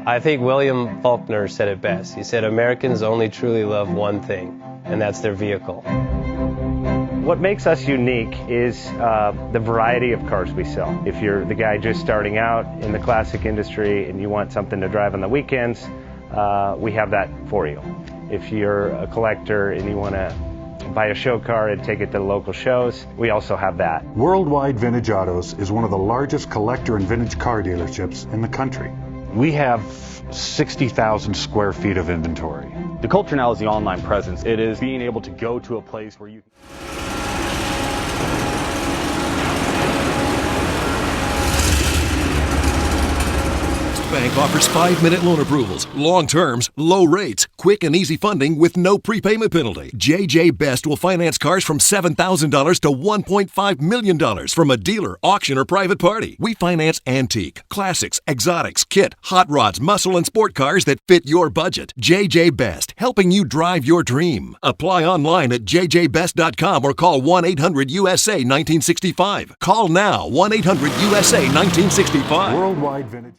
I think William Faulkner said it best. He said, Americans only truly love one thing, and that's their vehicle. What makes us unique is the variety of cars we sell. If you're the guy just starting out in the classic industry and you want something to drive on the weekends, we have that for you. If you're a collector and you want to buy a show car and take it to the local shows, we also have that. Worldwide Vintage Autos is one of the largest collector and vintage car dealerships in the country. We have 60,000 square feet of inventory. The culture now is the online presence. It is being able to go to a place where you Bank offers 5-minute loan approvals, long terms, low rates, quick and easy funding with no prepayment penalty. JJ Best will finance cars from $7,000 to $1.5 million from a dealer, auction, or private party. We finance antique, classics, exotics, kit, hot rods, muscle, and sport cars that fit your budget. JJ Best, helping you drive your dream. Apply online at jjbest.com or call 1-800-USA-1965. Call now, 1-800-USA-1965. Worldwide Vintage